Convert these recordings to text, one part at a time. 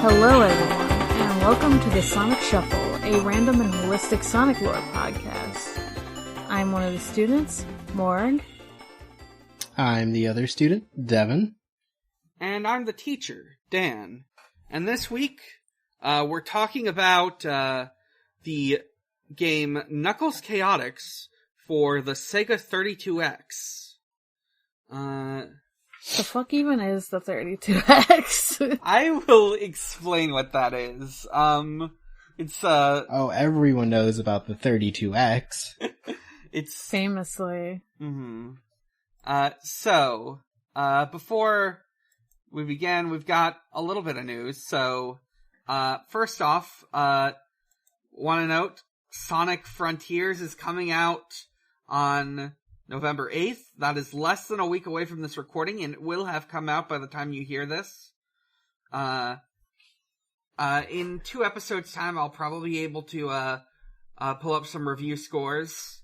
Hello everyone, and welcome to the Sonic Shuffle, a random and holistic Sonic lore podcast. I'm one of the students, Morg. I'm the other student, Devon. And I'm the teacher, Dan. And this week, we're talking about the game Knuckles Chaotix for the Sega 32X. The fuck even is the 32X? I will explain what that is. It's Oh, everyone knows about the 32X. It's famously. Mm-hmm. So, before we begin, we've got a little bit of news. So, first off, want to note, Sonic Frontiers is coming out on November 8th. That is less than a week away from this recording, and it will have come out by the time you hear this. In 2 episodes' time, I'll probably be able to pull up some review scores,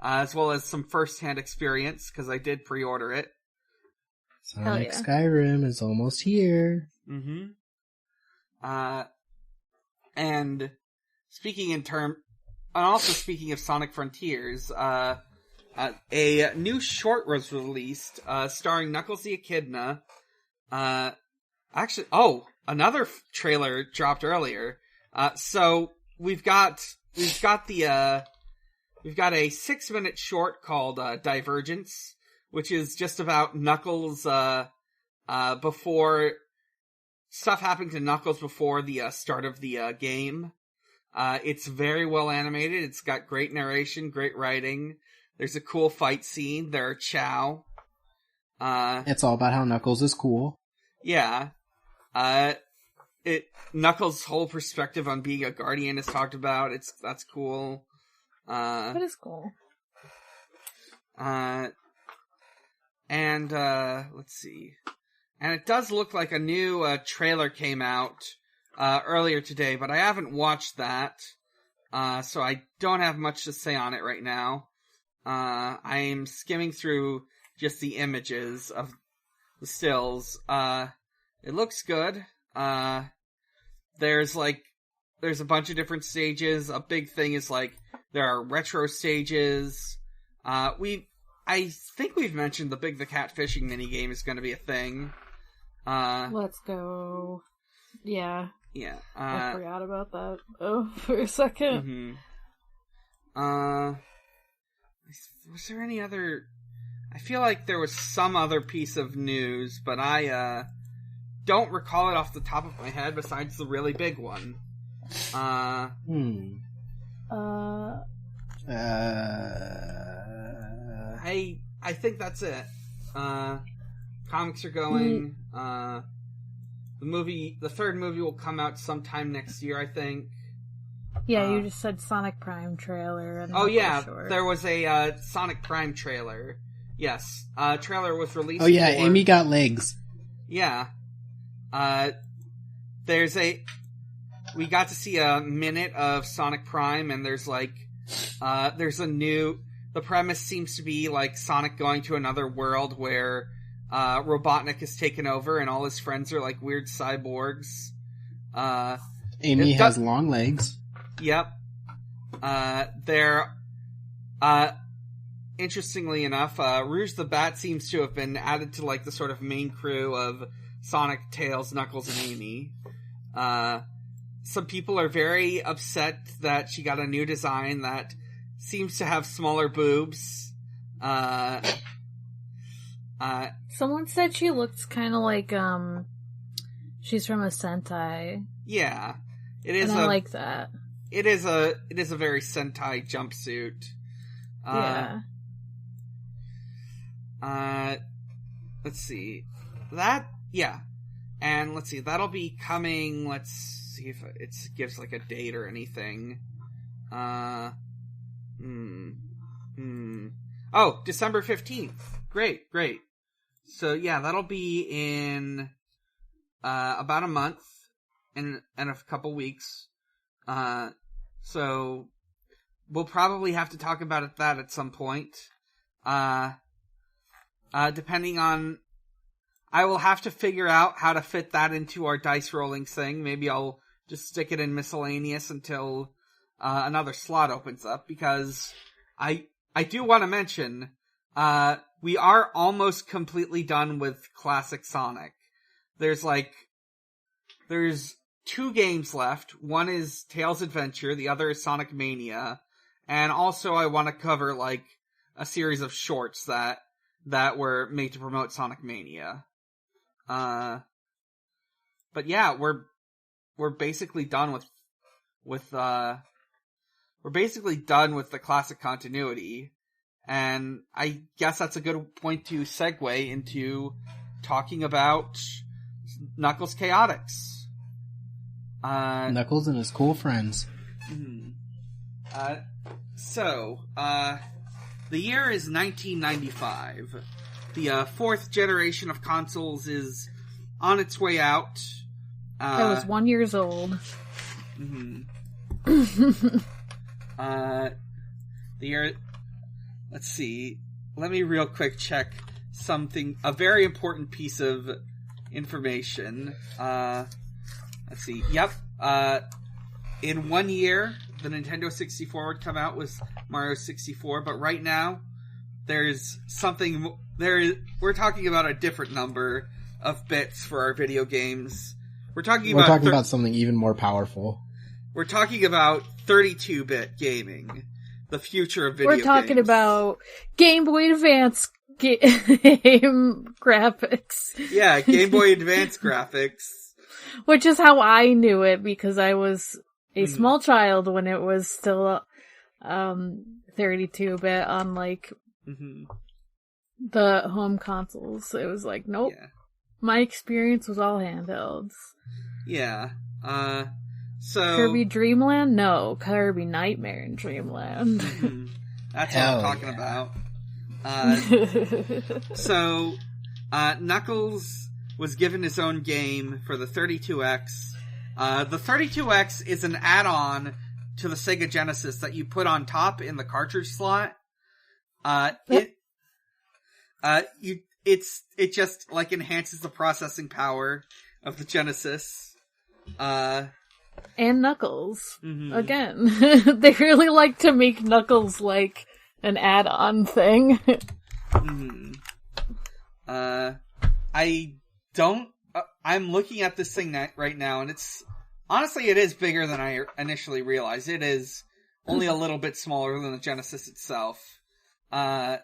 as well as some first-hand experience, because I did pre-order it. Sonic Skyrim is almost here. Mm-hmm. And also speaking of Sonic Frontiers, a new short was released, starring Knuckles the Echidna. Another trailer dropped earlier. So we've got a 6-minute short called Divergence, which is just about Knuckles before stuff happening to Knuckles before the start of the game. It's very well animated. It's got great narration, great writing. There's a cool fight scene. There are Chow. It's all about how Knuckles is cool. Yeah. Knuckles' whole perspective on being a guardian is talked about. That's cool. That is cool. And let's see. And it does look like a new trailer came out earlier today, but I haven't watched that. So I don't have much to say on it right now. I'm skimming through just the images of the stills. It looks good. There's a bunch of different stages. A big thing is there are retro stages. I think we've mentioned the catfishing minigame is going to be a thing. Let's go. Yeah. Yeah. I forgot about that. Oh, for a second. Mm-hmm. Was there any other... I feel like there was some other piece of news, but I don't recall it off the top of my head besides the really big one. I think that's it. Comics are going. The third movie will come out sometime next year, I think. Yeah, you just said Sonic Prime trailer. And there was a Sonic Prime trailer. Yes, trailer was released. Oh yeah, Amy got legs. Yeah. We got to see a minute of Sonic Prime, and there's the premise seems to be Sonic going to another world where Robotnik has taken over and all his friends are weird cyborgs. Amy has long legs. Yep. Interestingly enough, Rouge the Bat seems to have been added to the sort of main crew of Sonic, Tails, Knuckles, and Amy. Some people are very upset that she got a new design that seems to have smaller boobs. Someone said she looks kind of like, she's from a Sentai. Yeah. It is. And I like that. It is a very Sentai jumpsuit. Yeah. Let's see. And let's see, that'll be coming, let's see if it gives a date or anything. Oh, December 15th. Great. So yeah, that'll be in, about a month and a couple weeks. So we'll probably have to talk about that at some point. Depending on I will have to figure out how to fit that into our dice rolling thing. Maybe I'll just stick it in miscellaneous until another slot opens up, because I do want to mention we are almost completely done with Classic Sonic. There's 2 games left. One is Tails Adventure, the other is Sonic Mania, and also I want to cover like a series of shorts that were made to promote Sonic Mania. But yeah, we're basically done with the classic continuity, and I guess that's a good point to segue into talking about Knuckles Chaotix. Knuckles and his cool friends. The year is 1995. The 4th generation of consoles is on its way out. I was 1 year old. The year... Let's see. Let me real quick check a very important piece of information. Let's see. Yep. In 1 year, the Nintendo 64 would come out with Mario 64, but right now, we're talking about a different number of bits for our video games. We're talking about something even more powerful. We're talking about 32-bit gaming. The future of video games. We're talking about Game Boy Advance game graphics. Yeah, Game Boy Advance graphics. Which is how I knew it, because I was a small child when it was still 32-bit on, like, the home consoles. It was like, nope. Yeah. My experience was all handhelds. Yeah. Kirby Dreamland? No. Kirby Nightmare in Dreamland. That's what I'm talking about. Knuckles was given his own game for the 32X. The 32X is an add-on to the Sega Genesis that you put on top in the cartridge slot. It just like enhances the processing power of the Genesis. And Knuckles. Again. They really like to make Knuckles like an add-on thing. I'm looking at this thing right now, and honestly, it is bigger than I initially realized. It is only a little bit smaller than the Genesis itself. I'm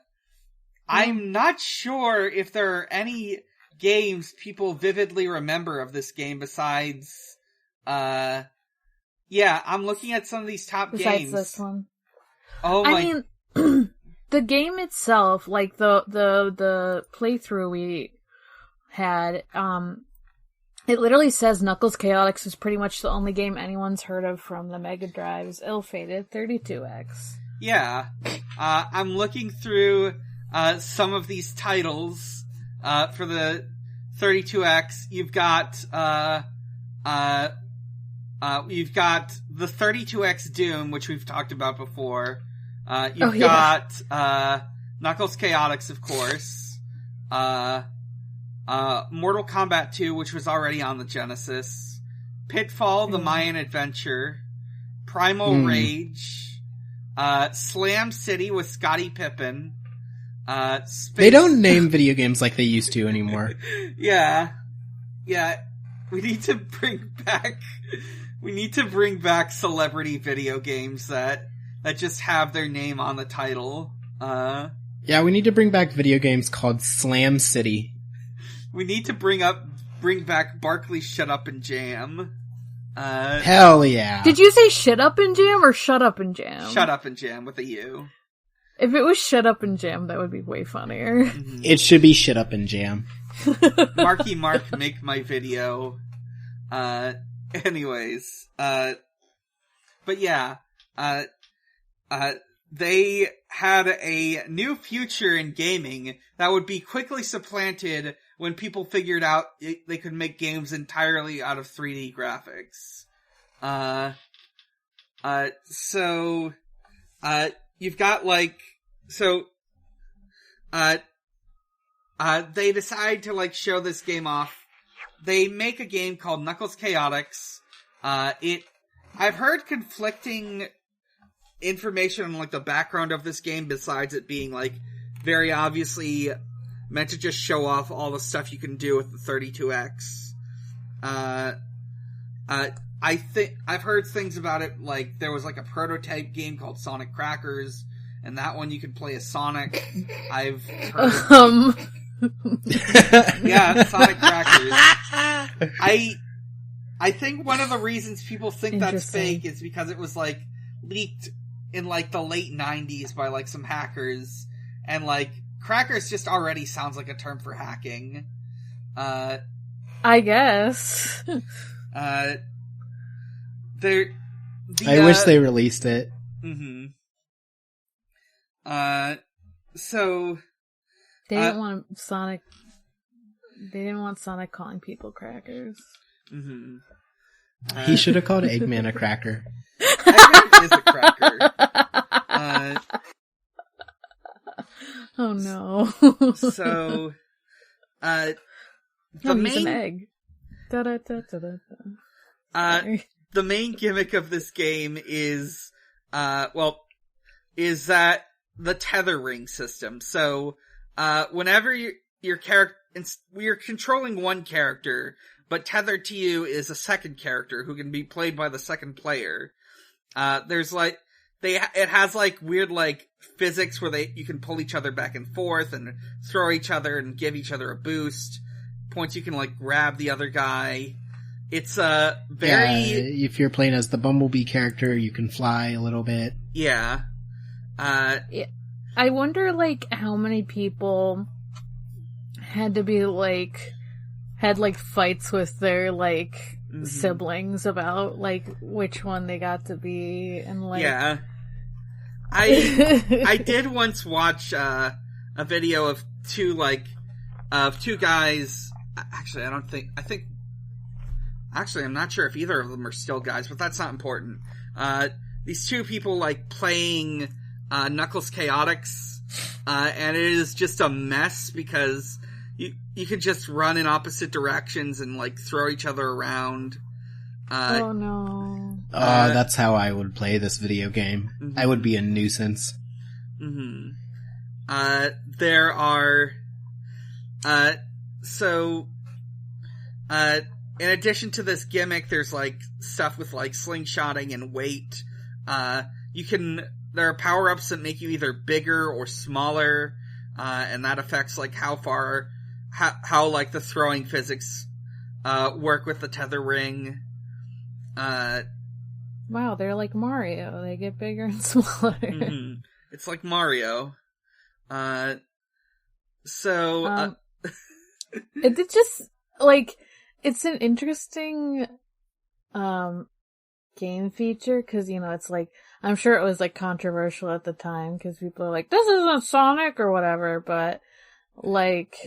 not sure if there are any games people vividly remember of this game besides, I'm looking at some of these top besides games. This one. Oh my... I mean, the game itself, like the playthrough we had, it literally says Knuckles Chaotix is pretty much the only game anyone's heard of from the Mega Drive's ill-fated 32X. Yeah. I'm looking through some of these titles for the 32X. You've got the 32X Doom, which we've talked about before. You've got Knuckles Chaotix, of course. Mortal Kombat 2, which was already on the Genesis. Pitfall, The Mayan Adventure. Primal Rage. Slam City with Scottie Pippen. They don't name video games like they used to anymore. Yeah. We need to bring back celebrity video games that just have their name on the title. Yeah, we need to bring back video games called Slam City. We need to bring back Barkley's Shut Up and Jam. Hell yeah. Did you say Shut Up and Jam or Shut Up and Jam? Shut Up and Jam with a U. If it was Shut Up and Jam, that would be way funnier. It should be Shut Up and Jam. Marky Mark, make my video. Anyways. But yeah. They had a new future in gaming that would be quickly supplanted when people figured out they could make games entirely out of 3D graphics. You've got they decide to like show this game off. They make a game called Knuckles Chaotix. I've heard conflicting information on like the background of this game besides it being like very obviously meant to just show off all the stuff you can do with the 32X. I think I've heard things about it like there was like a prototype game called Sonic Crackers, and that one you could play as Sonic. I've heard yeah, Sonic Crackers. I think one of the reasons people think that's fake is because it was like leaked in like the late 90s by like some hackers, and like crackers just already sounds like a term for hacking. I guess. I wish they released it. Mm-hmm. So they didn't want Sonic. They didn't want Sonic calling people crackers. Mm-hmm. He should have called Eggman a cracker. Eggman is a cracker. Oh no! So, the he's an egg. The main gimmick of this game is, is that the tether ring system. So, whenever your character, you're controlling one character, but tethered to you is a second character who can be played by the second player. There's like, it has like weird like physics where you can pull each other back and forth and throw each other and give each other a boost. Points you can like grab the other guy. It's very... Yeah, if you're playing as the Bumblebee character, you can fly a little bit. Yeah. I wonder, like, how many people had to be, like... had, like, fights with their, like, siblings about, like, which one they got to be, and, like... Yeah. I did once watch, a video of two guys... Actually, I'm not sure if either of them are still guys, but that's not important. These two people, like, playing, Knuckles Chaotix, and it is just a mess because you can just run in opposite directions and, like, throw each other around. Oh no. That's how I would play this video game. Mm-hmm. I would be a nuisance. Mm-hmm. There are, in addition to this gimmick, there's, like, stuff with, like, slingshotting and weight. There are power-ups that make you either bigger or smaller, and that affects, like, how, like, the throwing physics, work with the tether ring. Wow, they're like Mario. They get bigger and smaller. Mm-hmm. It's like Mario. It just, like... It's an interesting, game feature, cause, you know, it's like, I'm sure it was, like, controversial at the time, cause people are like, this isn't Sonic or whatever, but, like,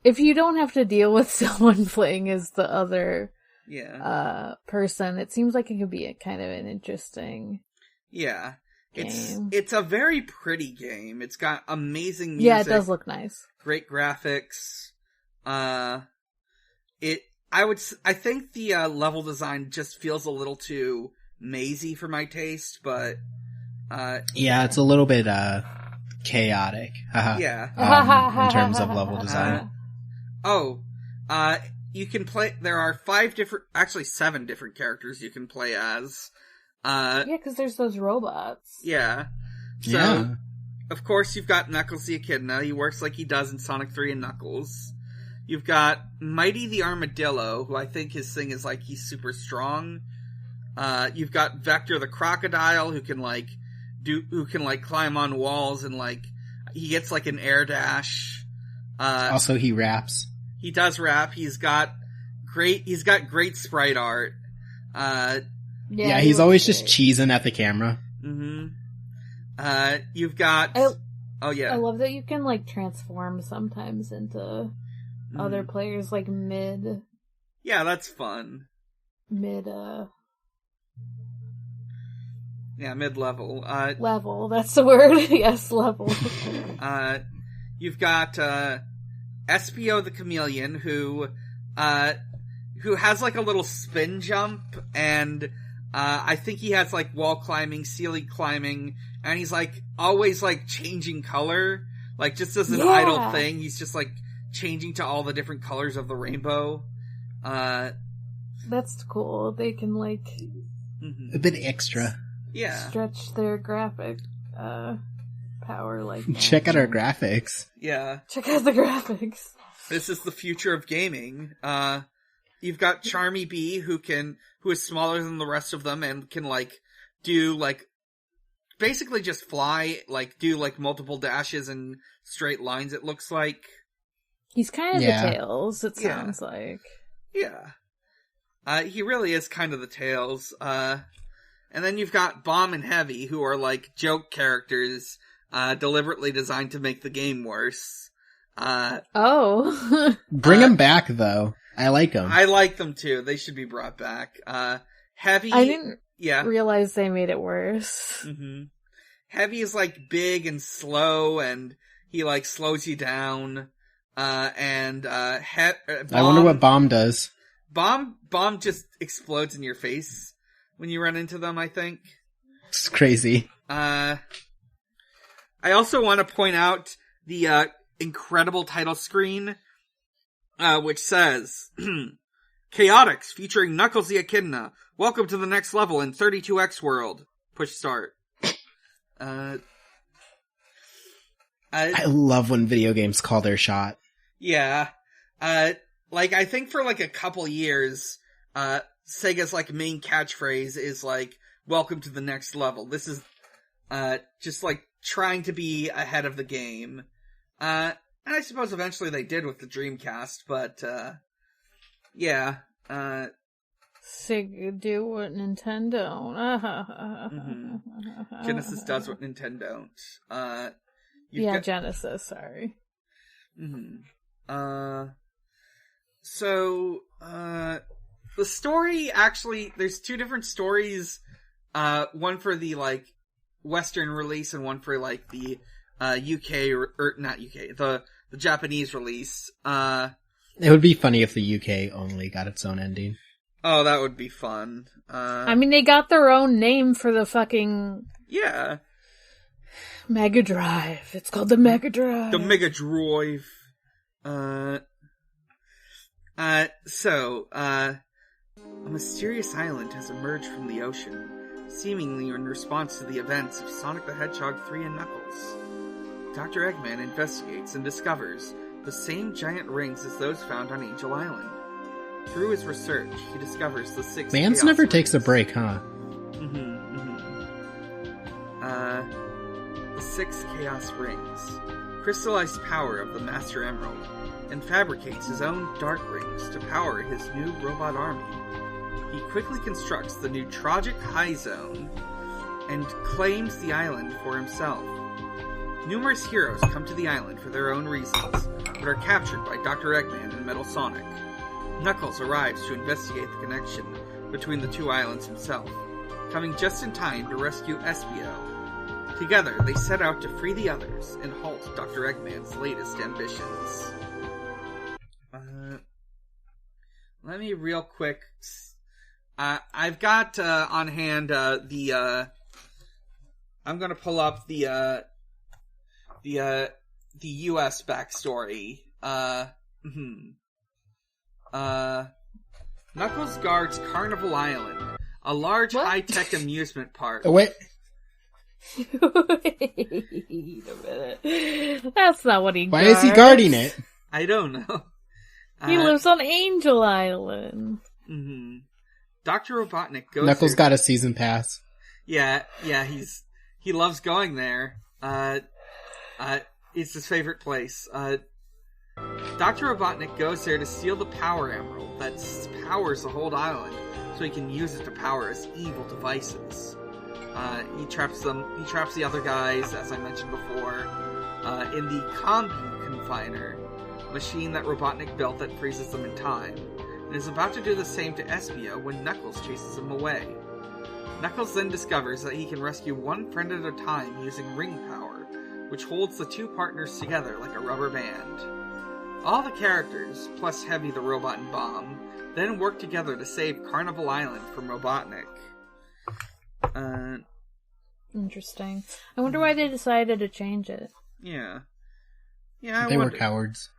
if you don't have to deal with someone playing as the other, person, it seems like it could be a kind of an interesting game. It's a very pretty game. It's got amazing music. Yeah, it does look nice. Great graphics. I think the level design just feels a little too mazy for my taste, but yeah, it's a little bit chaotic. Yeah. In terms of level design. You can play. There are 7 different characters you can play as. Yeah, because there's those robots. Yeah. So, of course, you've got Knuckles the Echidna. He works like he does in Sonic 3 and Knuckles. You've got Mighty the Armadillo, who I think his thing is, like, he's super strong. You've got Vector the Crocodile, who can climb on walls and, like, he gets, like, an air dash. Also, he raps. He does rap. He's got great sprite art. Yeah, he's always just cheesing at the camera. Mm-hmm. You've got... I love that you can, like, transform sometimes into... other players, like, mid... Yeah, that's fun. Mid-level. Yeah, mid-level. Level, that's the word. Yes, level. You've got Espio the Chameleon, who has like a little spin jump, and I think he has like wall climbing, ceiling climbing, and he's like always like changing color, like just as an idle thing. He's just like changing to all the different colors of the rainbow. That's cool. They can like a bit extra. Yeah. Stretch their graphic power like that. Check out our graphics. Yeah. Check out the graphics. This is the future of gaming. You've got Charmy Bee, who is smaller than the rest of them and can like do like basically just fly, like do like multiple dashes and straight lines, it looks like. He's kind of the Tails, it sounds like. Yeah. He really is kind of the Tails. And then you've got Bomb and Heavy, who are like joke characters, deliberately designed to make the game worse. Bring them back, though. I like them. I like them, too. They should be brought back. Heavy... I didn't realize they made it worse. Mm-hmm. Heavy is, like, big and slow, and he, like, slows you down. Bomb, I wonder what Bomb does. Bomb just explodes in your face when you run into them, I think. It's crazy. I also want to point out the incredible title screen, which says, Chaotix, featuring Knuckles the Echidna. Welcome to the next level in 32X World. Push start. I love when video games call their shot. Yeah. Like, I think for, like, a couple years, Sega's, like, main catchphrase is, like, welcome to the next level. This is, just, like, trying to be ahead of the game. And I suppose eventually they did with the Dreamcast, but, yeah. Sega do what Nintendo don't. Genesis does what Nintendo don't. Genesis, sorry. So, the story actually, there's two different stories, one for the, like, Western release and one for, like, the, UK, or not UK, the Japanese release. It would be funny if the UK only got its own ending. Oh, that would be fun. I mean, they got their own name for the fucking... Yeah. Mega Drive. It's called the Mega Drive. The Mega Drive. A mysterious island has emerged from the ocean, seemingly in response to the events of Sonic the Hedgehog 3 and Knuckles. Dr. Eggman investigates and discovers the same giant rings as those found on Angel Island. Through his research, he discovers the 6 Vance never takes a break, huh? The 6 Chaos Rings, crystallized power of the Master Emerald, and fabricates his own Dark Rings to power his new robot army. He quickly constructs the new Tragic High Zone and claims the island for himself. Numerous heroes come to the island for their own reasons, but are captured by Dr. Eggman and Metal Sonic. Knuckles arrives to investigate the connection between the two islands himself, coming just in time to rescue Espio. Together, they set out to free the others and halt Dr. Eggman's latest ambitions. Let me real quick... I've got on hand the... I'm gonna pull up the US backstory. Knuckles guards Carnival Island, a large high-tech amusement park. Oh, wait. Wait a minute. That's not what he guards. Why is he guarding it? I don't know. He lives on Angel Island. Dr. Robotnik goes Knuckles got a season pass. Yeah, he loves going there. It's his favorite place. Dr. Robotnik goes there to steal the Power Emerald that powers the whole island, so he can use it to power his evil devices. He traps the other guys, as I mentioned before, in the Combi Confiner, machine that Robotnik built that freezes them in time, and is about to do the same to Espio when Knuckles chases him away. Knuckles then discovers that he can rescue one friend at a time using ring power, which holds the two partners together like a rubber band. All the characters, plus Heavy the Robot and Bomb, then work together to save Carnival Island from Robotnik. Interesting. I wonder why they decided to change it. Yeah. They were cowards.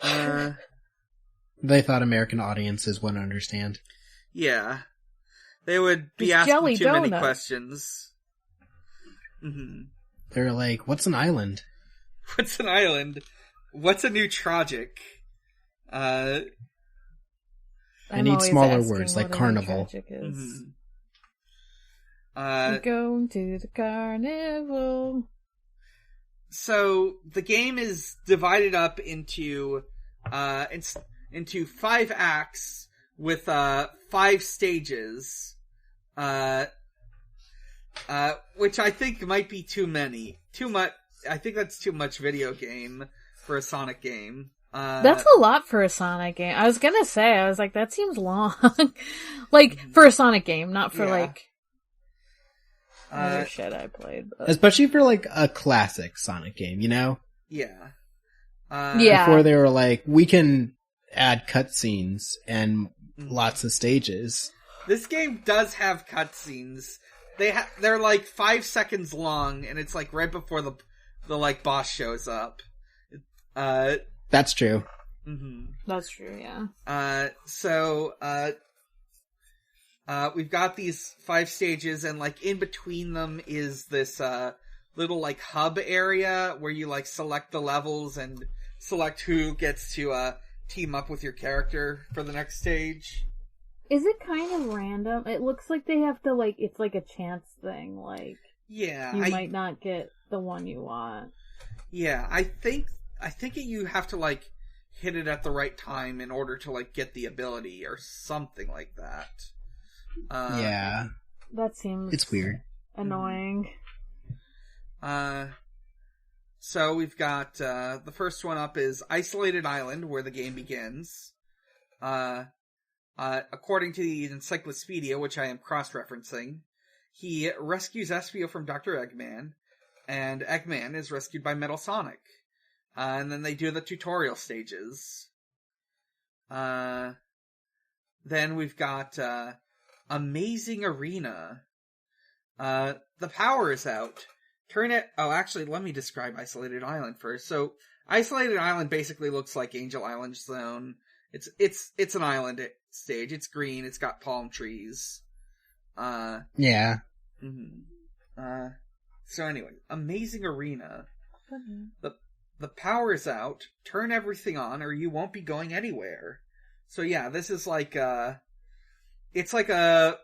They thought American audiences wouldn't understand. Yeah. They would be Just asking too many donut. questions. Mm-hmm. They're like, what's an island? What's an island? What's a new tragic? I I'm need always smaller asking words like what a carnival. tragic is. Mm-hmm. We're going to the carnival. So the game is divided up into 5 acts with 5 stages, which I think might be too many. Too much. I think that's too much video game for a Sonic game. That's a lot for a Sonic game. I was gonna say, I was like, that seems long. Like, for a Sonic game, not for, like, other shit I played. But... Especially for, like, a classic Sonic game, you know? Yeah. Yeah. Before they were like, we can add cutscenes and lots of stages. This game does have cutscenes. They're like 5 seconds long, and it's like right before the like boss shows up. That's true. Mm-hmm. That's true, yeah. So we've got these 5 stages, and like in between them is this little like hub area where you like select the levels and select who gets to team up with your character for the next stage. Is it kind of random? It looks like they have to, like, it's like a chance thing, like... Yeah. You might not get the one you want. Yeah, I think you have to, like, hit it at the right time in order to, like, get the ability or something like that. Yeah. That seems... It's weird. Annoying. So we've got, the first one up is Isolated Island, where the game begins. According to the Encyclopedia, which I am cross-referencing, he rescues Espio from Dr. Eggman, and Eggman is rescued by Metal Sonic. And then they do the tutorial stages. Then we've got, Amazing Arena. The power is out. Actually, let me describe Isolated Island first. So, Isolated Island basically looks like Angel Island Zone. It's an island stage. It's green. It's got palm trees. Yeah. Mm-hmm. So anyway, Amazing Arena. The power is out. Turn everything on, or you won't be going anywhere. So yeah, this is like it's like a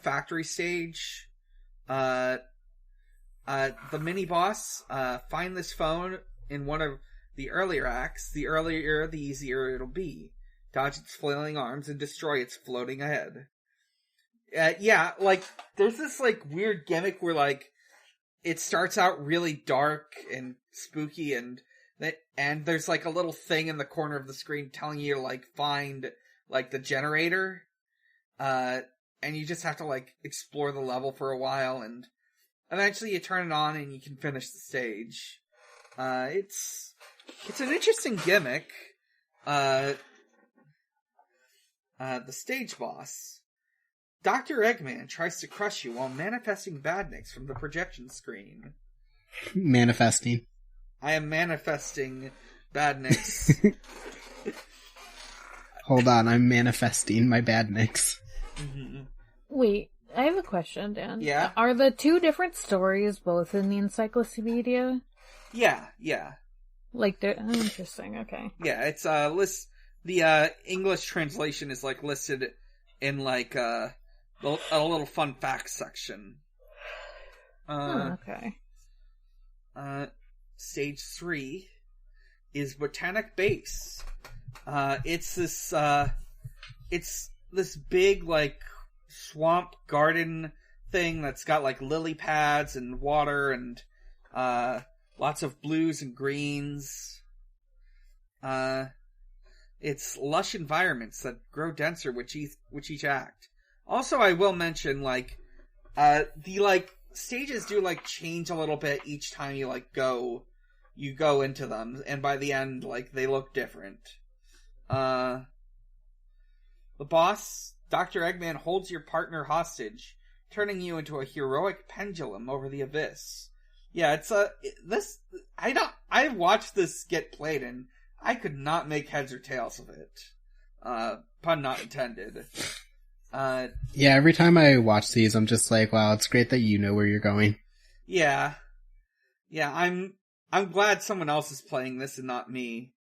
factory stage. The mini boss. Find this phone in one of the earlier acts. The earlier, the easier it'll be. Dodge its flailing arms and destroy its floating ahead. Yeah, like, there's this, like, weird gimmick where, like, it starts out really dark and spooky, and there's, like, a little thing in the corner of the screen telling you to, like, find, like, the generator. And you just have to, like, explore the level for a while, and eventually you turn it on and you can finish the stage. It's an interesting gimmick. The stage boss. Dr. Eggman tries to crush you while manifesting badniks from the projection screen. Manifesting. I am manifesting badniks. Hold on, I'm manifesting my badniks. Mm-hmm. Wait, I have a question, Dan. Yeah? Are the 2 different stories both in the Encyclopedia? Yeah. Like, they're... Oh, interesting, okay. Yeah, it's, the, English translation is, like, listed in, like, a little fun facts section. Okay. Stage 3 is Botanic Base. It's this big, like, swamp garden thing that's got, like, lily pads and water and, lots of blues and greens. It's lush environments that grow denser with each act. Also, I will mention, like, the, like, stages do, like, change a little bit each time you, like, go into them, and by the end, like, they look different. The boss, Dr. Eggman, holds your partner hostage, turning you into a heroic pendulum over the abyss. Yeah, I watched this get played, and I could not make heads or tails of it. Pun not intended. Yeah, every time I watch these, I'm just like, wow, it's great that you know where you're going. Yeah. Yeah, I'm glad someone else is playing this and not me.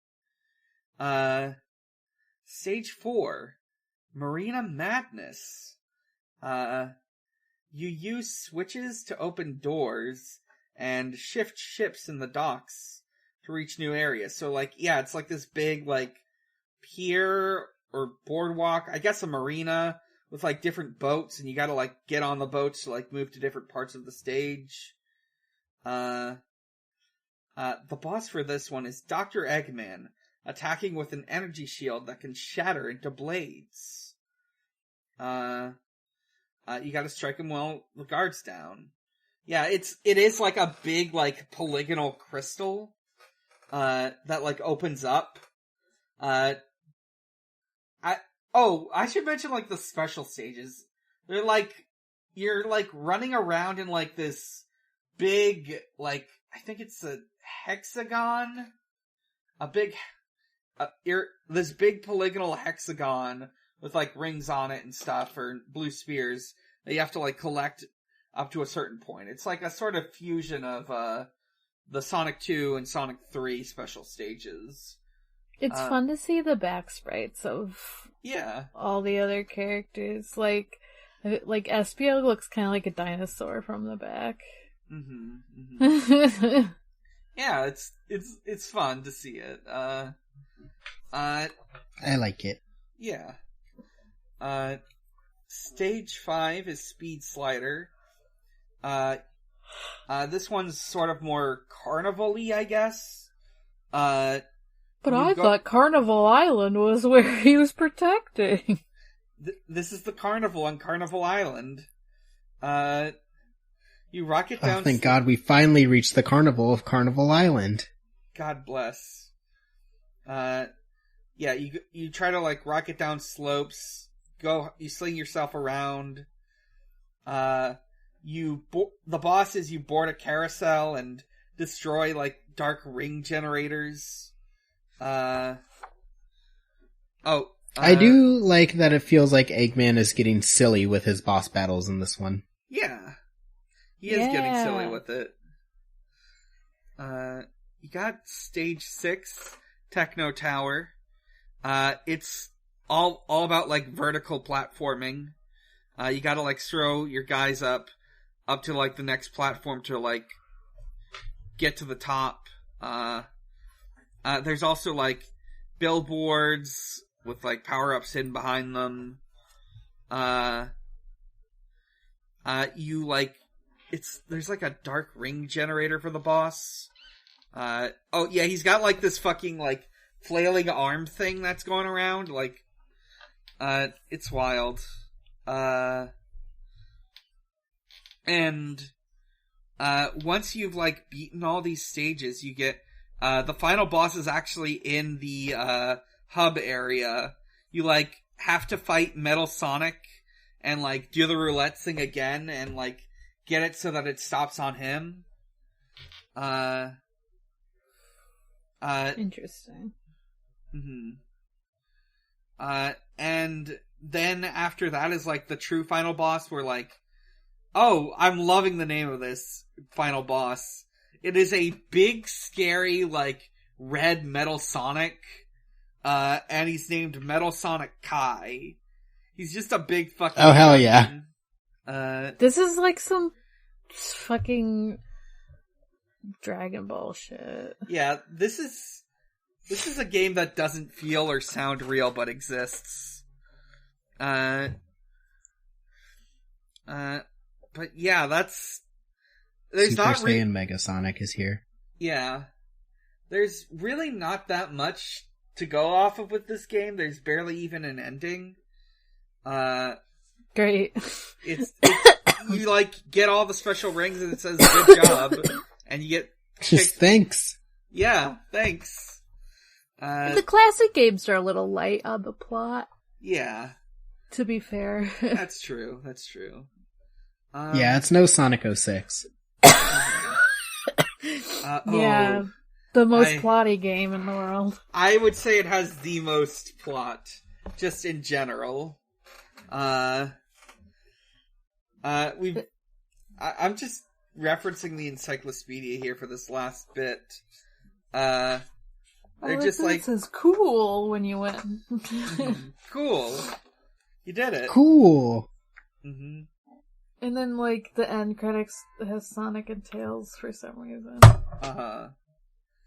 Stage 4, Marina Madness. You use switches to open doors and shift ships in the docks to reach new areas. So, like, yeah, it's like this big, like, pier or boardwalk, I guess a marina with, like, different boats, and you gotta, like, get on the boats to, like, move to different parts of the stage. The boss for this one is Dr. Eggman, attacking with an energy shield that can shatter into blades. You gotta strike him while the guard's down. Yeah, it is like a big, like, polygonal crystal, that, like, opens up. I should mention, like, the special stages. They're, like, you're, like, running around in, like, this big, like, I think it's a hexagon? This big polygonal hexagon with, like, rings on it and stuff, or blue spheres, that you have to, like, collect up to a certain point. It's like a sort of fusion of, the Sonic 2 and Sonic 3 special stages. It's fun to see the back sprites of all the other characters. Like Espio looks kind of like a dinosaur from the back. Mm-hmm. Mm-hmm. Yeah, it's fun to see it. I like it. Yeah. Stage 5 is Speed Slider. This one's sort of more carnival-y, I guess. But I thought Carnival Island was where he was protecting. This is the carnival on Carnival Island. You rocket down... Oh, thank God we finally reached the carnival of Carnival Island. God bless. Yeah, you try to, like, rocket down slopes, you sling yourself around. The boss is you board a carousel and destroy, like, dark ring generators. I do like that it feels like Eggman is getting silly with his boss battles in this one. Yeah. He is getting silly with it. You got Stage 6, Techno Tower. It's all about, like, vertical platforming. You gotta, like, throw your guys up to, like, the next platform to, like, get to the top. There's also, like, billboards with, like, power-ups hidden behind them. There's, like, a dark ring generator for the boss. He's got, like, this fucking, like, flailing arm thing that's going around. Like, it's wild. And once you've, like, beaten all these stages, you get, the final boss is actually in the, hub area. You, like, have to fight Metal Sonic and, like, do the roulette thing again and, like, get it so that it stops on him. Interesting. Mm-hmm. And then after that is, like, the true final boss where, like, oh, I'm loving the name of this final boss. It is a big, scary, like, red Metal Sonic, and he's named Metal Sonic Kai. He's just a big fucking... Oh, hell yeah. This is like some fucking Dragon Ball shit. Yeah, this is a game that doesn't feel or sound real, but exists. But yeah, there's Super not Saiyan Mega Sonic is here. Yeah. There's really not that much to go off of with this game. There's barely even an ending. Great. It's you like get all the special rings and it says good job, and you get just thanks. Yeah, thanks. The classic games are a little light on the plot. Yeah. To be fair. That's true. Yeah, it's no Sonic 06. Yeah. The most plotty game in the world. I would say it has the most plot, just in general. I'm just referencing the encyclopedia here for this last bit. They're just like... It says cool when you win. Cool. You did it. Cool. Mm-hmm. And then, like, the end credits has Sonic and Tails for some reason. Uh-huh.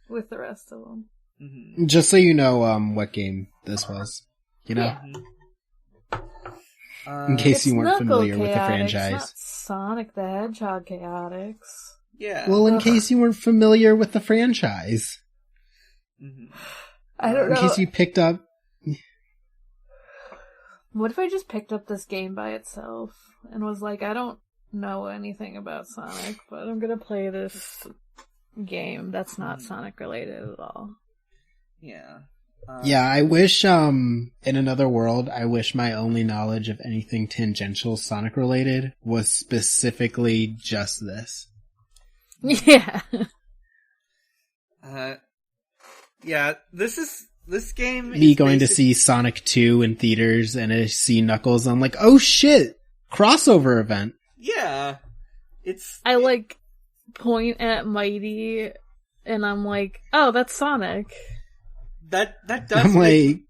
With the rest of them. Mm-hmm. Just so you know, what game this was. You know? Yeah. In case you weren't Knuckle familiar with the Chaotix, franchise. Not Sonic the Hedgehog Chaotix. Yeah. Well, in case you weren't familiar with the franchise. Mm-hmm. I don't know. In case you picked up... What if I just picked up this game by itself and was like, I don't know anything about Sonic, but I'm gonna play this game that's not Sonic related at all. Yeah. Yeah, I wish, in another world, I wish my only knowledge of anything tangential Sonic related was specifically just this. Yeah. Yeah, this game Me is going to see Sonic 2 in theaters and I see Knuckles, I'm like, oh shit! Crossover event! Yeah. I, like, point at Mighty, and I'm like, oh, that's Sonic. That does I'm like,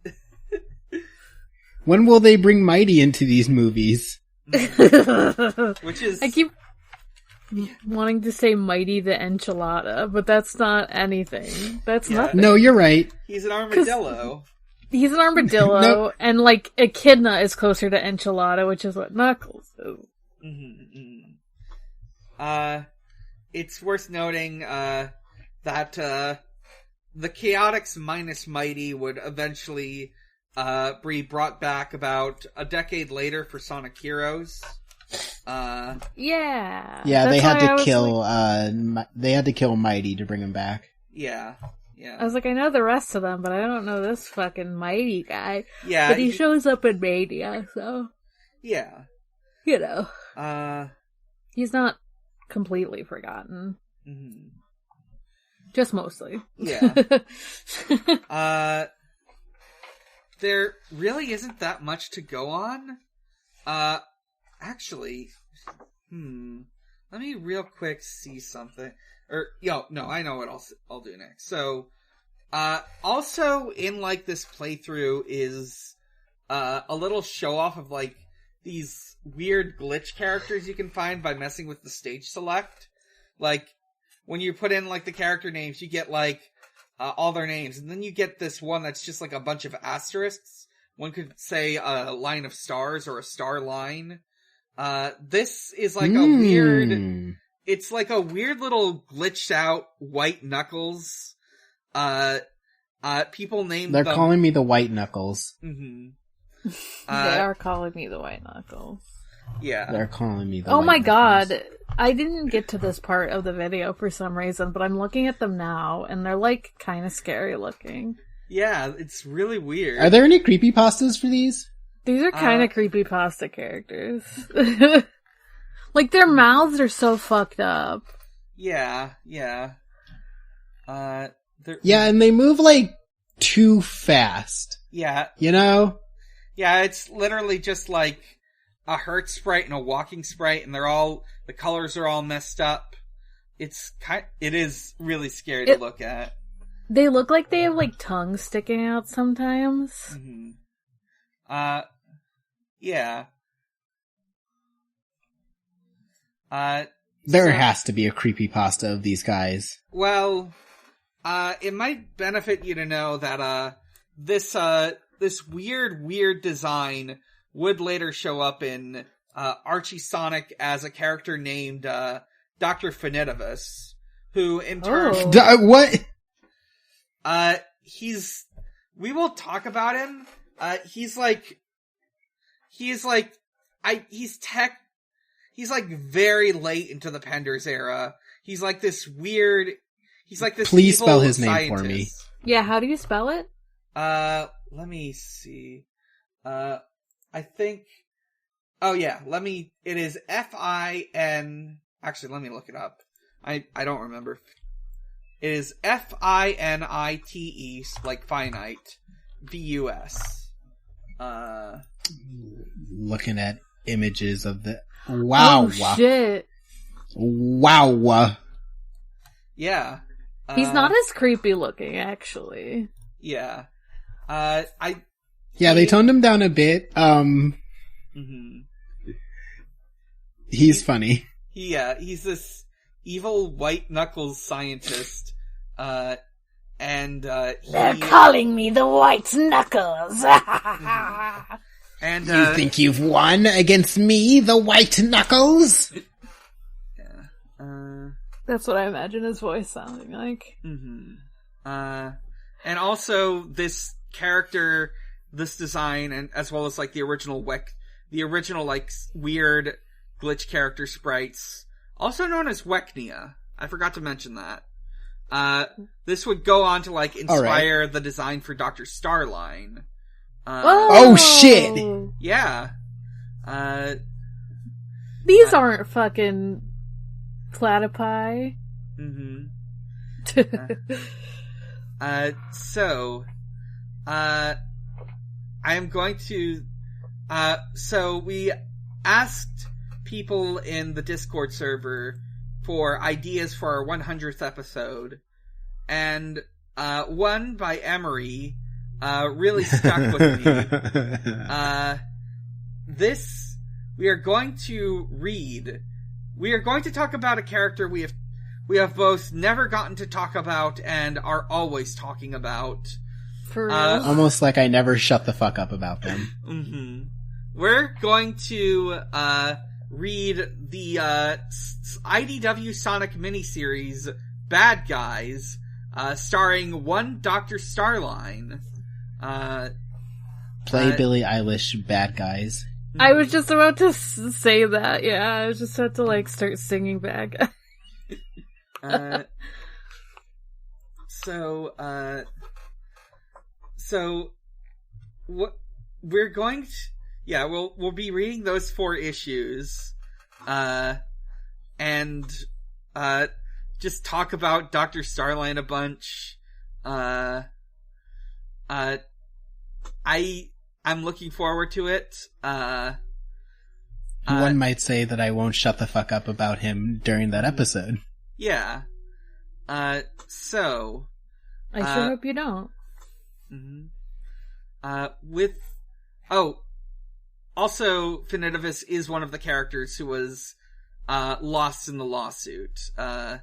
when will they bring Mighty into these movies? Which is... I keep wanting to say Mighty the Enchilada, but that's not anything. That's nothing. No, you're right. He's an armadillo. He's an armadillo, No. and, like, Echidna is closer to Enchilada, which is what Knuckles is. It's worth noting, that, the Chaotix minus Mighty would eventually, be brought back about a decade later for Sonic Heroes. Yeah. Yeah, they That's had why to kill, like, they had to kill Mighty to bring him back. Yeah. I was like, I know the rest of them, but I don't know this fucking Mighty guy. Yeah. But he shows up in Mania, so. Yeah. You know. He's not completely forgotten. Mm-hmm. Just mostly. Yeah. There really isn't that much to go on. Actually, let me real quick see something. No, I know what I'll do next. So, also in, like, this playthrough is, a little show off of, like, these weird glitch characters you can find by messing with the stage select. Like, when you put in, like, the character names, you get, like, all their names, and then you get this one that's just, like, a bunch of asterisks. One could say a line of stars or a star line. This is like a weird... It's like a weird little glitched out white Knuckles. People named They're them... calling me the White Knuckles. Mm-hmm. They are calling me the White Knuckles. Yeah. They're calling me the Oh White my Knuckles. god. I didn't get to this part of the video for some reason, but I'm looking at them now, and they're, like, kind of scary looking. Yeah, it's really weird. Are there any creepypastas for these? These are kind of creepypasta characters. Like, their mouths are so fucked up. Yeah. Yeah, and they move, like, too fast. Yeah. You know? Yeah, it's literally just like a hurt sprite and a walking sprite, and the colors are all messed up. It is really scary to look at. They look like they have, like, tongues sticking out sometimes. Mm-hmm. Yeah. There has to be a creepypasta of these guys. Well, it might benefit you to know that, this weird design would later show up in, Archie Sonic as a character named, Dr. Finitibus, who in turn... What? We will talk about him. he's like very late into the Penders era. He's like this weird. He's like this. Please evil spell his name scientist. for me. Yeah, how do you spell it? Let me see. I think. Oh yeah, it is Fin. Actually, let me look it up. I don't remember. It is Finite, like finite, Vus. Looking at images of the wow. Oh shit! Wow. Yeah. He's not as creepy looking, actually. Yeah. They toned him down a bit. He's funny. He's this evil white Knuckles scientist, and they're calling me the White Knuckles. And you think you've won against me, the White Knuckles? Yeah. That's what I imagine his voice sounding like. And also this character, this design, and as well as like the original like weird glitch character sprites, also known as Weknia. I forgot to mention that. This would go on to like inspire the design for Dr. Starline. Oh shit! Yeah. These aren't fucking platypi. So, I am going to, so we asked people in the Discord server for ideas for our 100th episode, and, one by Emery, really stuck with me. We are going to talk about a character we have both never gotten to talk about and are always talking about. For real? Almost like I never shut the fuck up about them. We're going to read the IDW Sonic miniseries Bad Guys, starring one Dr. Starline. Play Billie Eilish Bad Guys. I was just about to say that, yeah. I was just about to, like, start singing Bad Guys. So what we're going to, we'll be reading those 4 issues, and just talk about Dr. Starline a bunch. I'm looking forward to it. One might say that I won't shut the fuck up about him during that episode. Yeah. So. I sure hope you don't. Also, Finidivus is one of the characters who was, lost in the lawsuit. Yeah,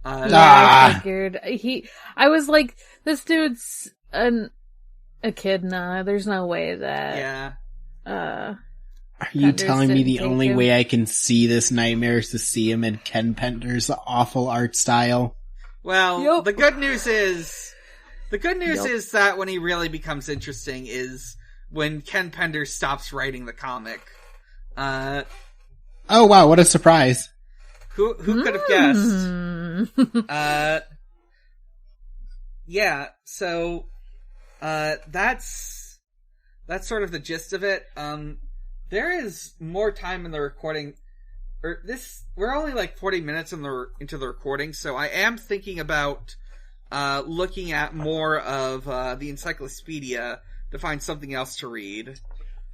I figured. I was like, this dude's a kid now. There's no way that. Yeah. Are you telling me the only way I can see this nightmare is to see him in Ken Pender's awful art style? Well, the good news is that when he really becomes interesting is when Ken Pender stops writing the comic. Oh wow, what a surprise. Who could have guessed? Yeah, so that's sort of the gist of it. There is more time in the recording, we're only like 40 minutes into the recording, so I am thinking about looking at more of the encyclopedia to find something else to read.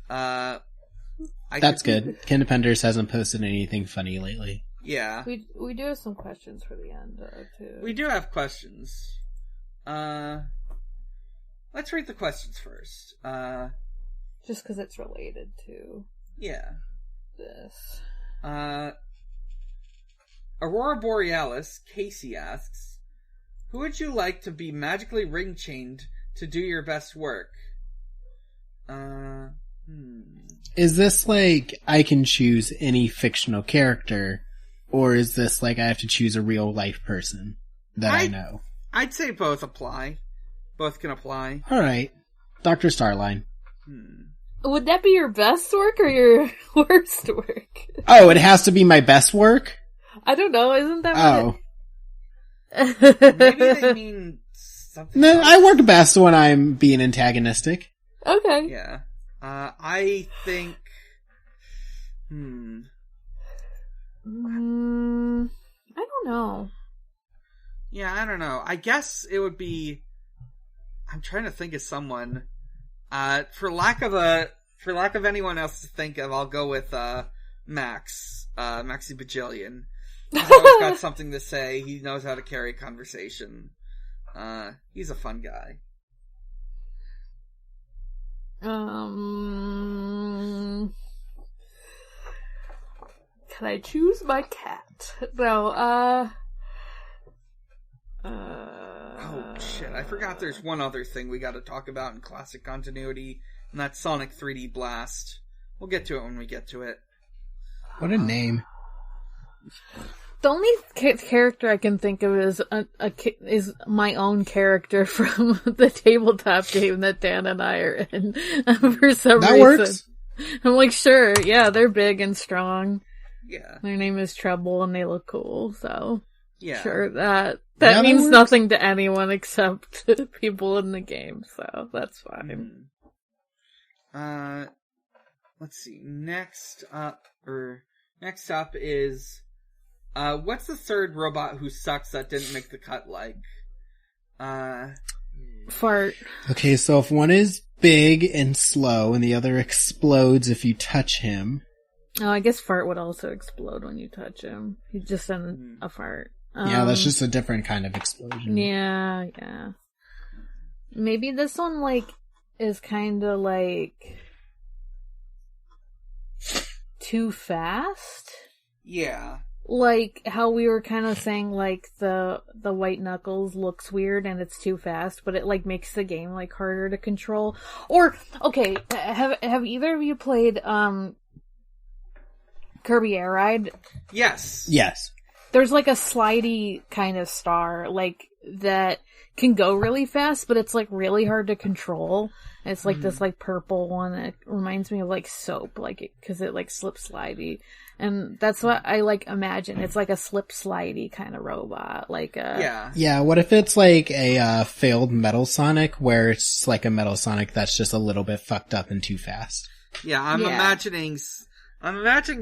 That's good. Ken Penders hasn't posted anything funny lately. Yeah. We do have some questions for the end, too. We do have questions. Let's read the questions first. Just because it's related to... Yeah. This. Aurora Borealis, Casey asks, who would you like to be magically ring-chained to do your best work? Is this like I can choose any fictional character, or is this like I have to choose a real life person that I know? I'd say both apply. Both can apply. Alright. Dr. Starline. Would that be your best work or your worst work? Oh, it has to be my best work? I don't know, isn't that Oh. Maybe they mean something No, else. I work best when I'm being antagonistic. Okay. Yeah. I think... I don't know. Yeah, I don't know. I guess it would be... I'm trying to think of someone. For lack of anyone else to think of, I'll go with Max. Maxi Bajillion. He's always got something to say. He knows how to carry a conversation. He's a fun guy. Can I choose my cat? No, Oh, shit. I forgot there's one other thing we gotta talk about in classic continuity, and that's Sonic 3D Blast. We'll get to it when we get to it. What a name. the only character I can think of is is my own character from the tabletop game that Dan and I are in. For some That reason. works. I'm like, sure, yeah, they're big and strong. Yeah. Their name is Treble and they look cool, so Yeah. sure, that that means works. nothing to anyone except people in the game, so that's fine. Let's see. Next up is, what's the third robot who sucks that didn't make the cut like? Fart. Okay, so if one is big and slow and the other explodes if you touch him. Oh, I guess Fart would also explode when you touch him. He's just in a fart. Yeah, that's just a different kind of explosion. Yeah. Maybe this one, is kinda, too fast? Yeah. Like, how we were kind of saying, the white Knuckles looks weird and it's too fast, but it, makes the game, harder to control. Or, okay, have either of you played, Kirby Air Ride? Yes. Yes. There's, a slidey kind of star, that can go really fast, but it's, really hard to control. It's, this, purple one. It reminds me of, soap, because it, slips slidey. And that's what I, imagine. It's, a slip slidey kind of robot. Yeah. Yeah, what if it's, a failed Metal Sonic, where it's, a Metal Sonic that's just a little bit fucked up and too fast? Yeah, I'm imagining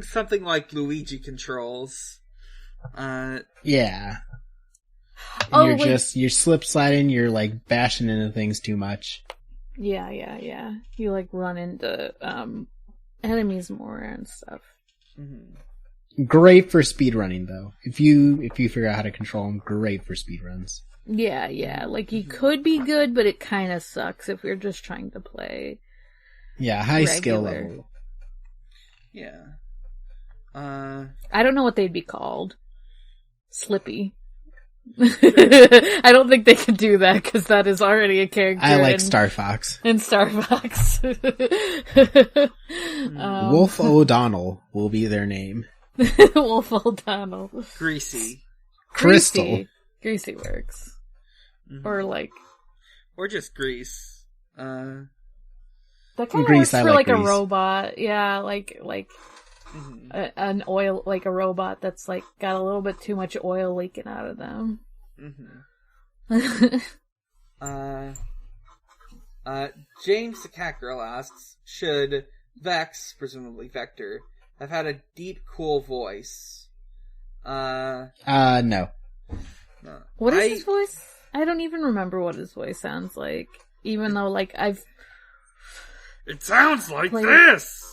something like Luigi controls. Yeah. Oh, you're slip sliding, you're, bashing into things too much. Yeah. You, run into, enemies more and stuff. Mm-hmm. Great for speedrunning, though. If you figure out how to control them, great for speedruns. Yeah. You could be good, but it kind of sucks if you're just trying to play. Yeah, high regular. skill level. Yeah. I don't know what they'd be called. Slippy. I don't think they could do that because that is already a character. I like Star Fox. In Star Fox. Wolf O'Donnell will be their name. Wolf O'Donnell. Greasy. Crystal. Greasy works. Mm-hmm. Or just Grease. That kind of Grease, works I for like a Grease. robot. Yeah, Mm-hmm. an oil, a robot that's got a little bit too much oil leaking out of them. Mm-hmm. James the Cat Girl asks, should Vex, presumably Vector, have had a deep, cool voice? No. What is his voice? I don't even remember what his voice sounds like. Even though, I've... It sounds like this!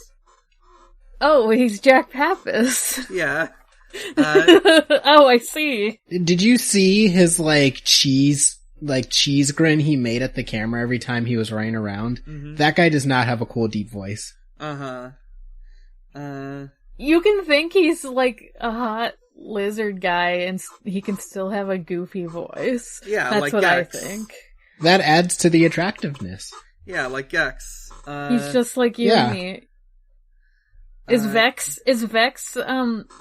Oh, he's Jack Pappas. Yeah. Oh, I see. Did you see his, cheese grin he made at the camera every time he was running around? Mm-hmm. That guy does not have a cool deep voice. Uh-huh. You can think he's, a hot lizard guy, and he can still have a goofy voice. Yeah, That's like what Gex. I think. That adds to the attractiveness. Yeah, like Gex. He's just like you yeah. and me. Is Vex,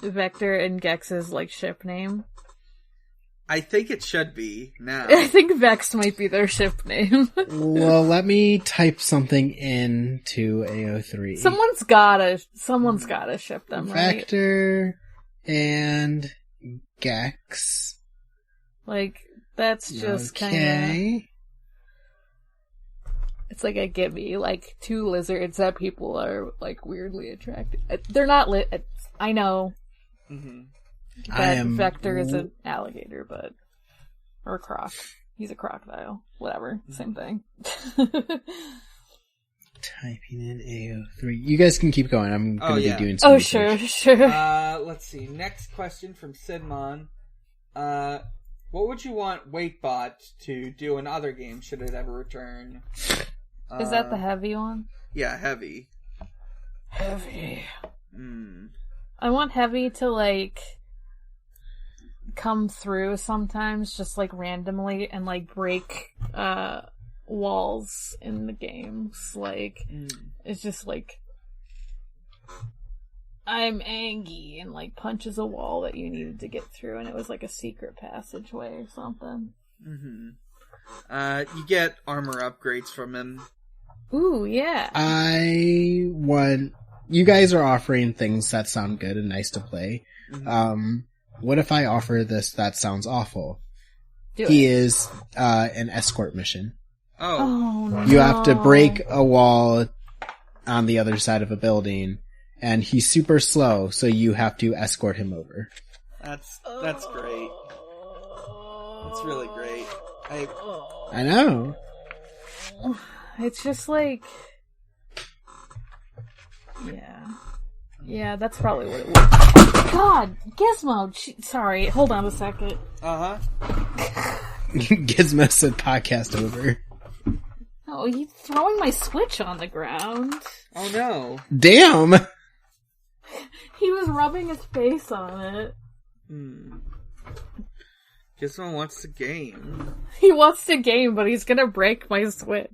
Vector and Gex's, ship name? I think it should be now. I think Vex might be their ship name. Well, let me type something into AO3. Someone's gotta ship them, right? Vector and Gex. Like, that's just kinda... Okay. It's like a gimme, like, two lizards that people are, like, weirdly attracted. They're not I know. Mm-hmm. That Vector is an alligator, or a croc. He's a crocodile. Whatever. Same thing. Typing in AO3. You guys can keep going. I'm going to be doing some research. Sure. Let's see. Next question from Sidmon. What would you want Waitbot to do in other games should it ever return? Is that the heavy one? Yeah, heavy. Heavy. I want heavy to, like, come through sometimes, just, like, randomly, and, like, break, walls in the games. Like, it's just, like, I'm angry, and, like, punches a wall that you needed to get through, and it was, like, a secret passageway or something. You get armor upgrades from him. Ooh, yeah. You guys are offering things that sound good and nice to play. What if I offer this that sounds awful? He is an escort mission. Oh no. You have to break a wall on the other side of a building, and he's super slow, so you have to escort him over. That's great. That's really great. I know. It's just like... Yeah, that's probably what it was. God! Gizmo! Sorry, hold on a second. Gizmo said podcast over. Oh, he's throwing my Switch on the ground. Oh no. Damn! He was rubbing his face on it. Gizmo wants to game. He wants to game, but he's gonna break my Switch.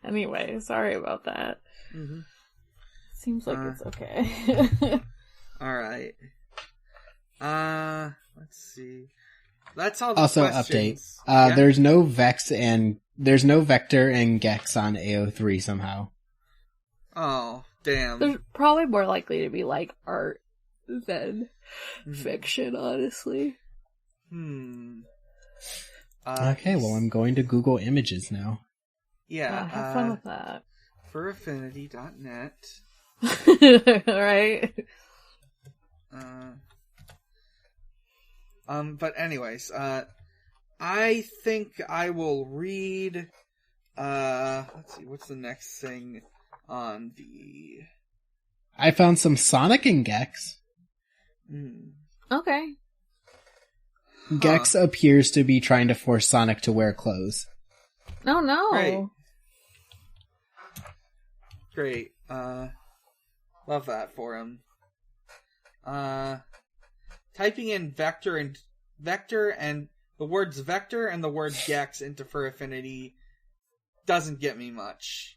Anyway, sorry about that. Seems like it's okay. Alright. Let's see. That's all the also, questions. update. There's no Vector and Gex on AO3 somehow. Oh, damn. There's probably more likely to be, like, art than fiction, honestly. Okay, well, I'm going to Google Images now. Yeah, have fun with that. Furaffinity.net. Right? But anyways, I think I will read, let's see, what's the next thing on the... I found some Sonic and Gex. Okay. Gex appears to be trying to force Sonic to wear clothes. Oh no. Great. Love that for him. Typing in vector and the words vector and the word Gex into Fur Affinity doesn't get me much.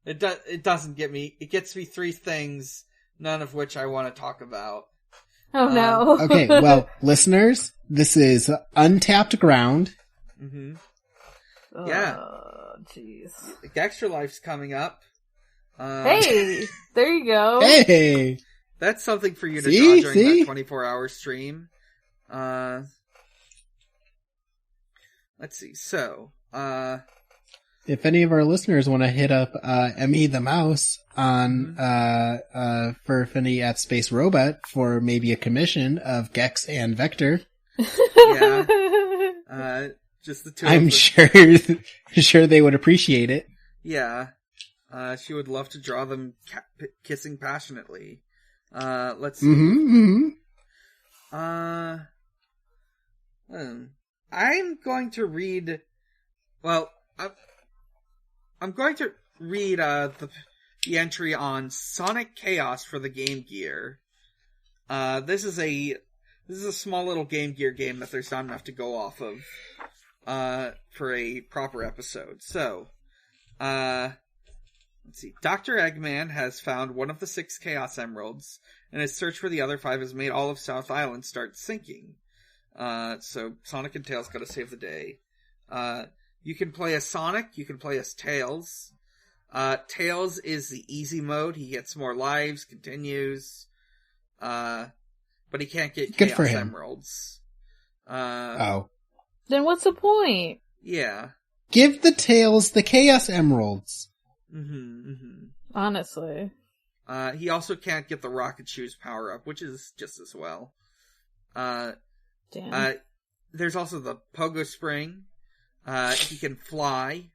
It doesn't get me. It gets me three things, none of which I want to talk about. Oh no. Okay, well, listeners, this is untapped ground. Yeah. Jeez. Extra Life's coming up. Hey! There you go. Hey! That's something for you to draw during that 24-hour stream. Let's see. So, if any of our listeners want to hit up Emmy the Mouse on Fur Affinity at Space Robot for maybe a commission of Gex and Vector. Yeah. Just the two I'm of them. sure they would appreciate it. Yeah. She would love to draw them kissing passionately. Let's see. I'm going to read... Well, I'm going to read the entry on Sonic Chaos for the Game Gear. This is a small little Game Gear game that there's not enough to go off of for a proper episode. So, let's see. Dr. Eggman has found one of the 6 Chaos Emeralds, and his search for the other 5 has made all of South Island start sinking. So Sonic and Tails gotta save the day. You can play as Sonic, you can play as Tails. Tails is the easy mode. He gets more lives, continues. But he can't get Good for Chaos him. Emeralds. Then what's the point? Yeah. Give the Tails the Chaos Emeralds. Honestly. He also can't get the Rocket Shoes power-up, which is just as well. Damn. There's also the Pogo Spring. He can fly.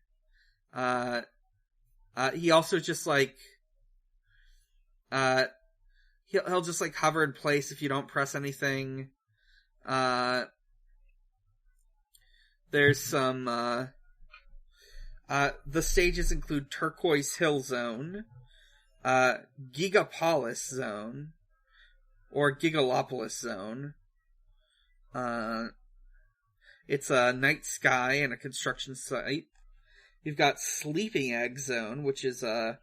He also just he'll just hover in place if you don't press anything. There's some, the stages include Turquoise Hill Zone, Gigapolis Zone, or Gigalopolis Zone. It's a night sky and a construction site. You've got Sleeping Egg Zone, which is some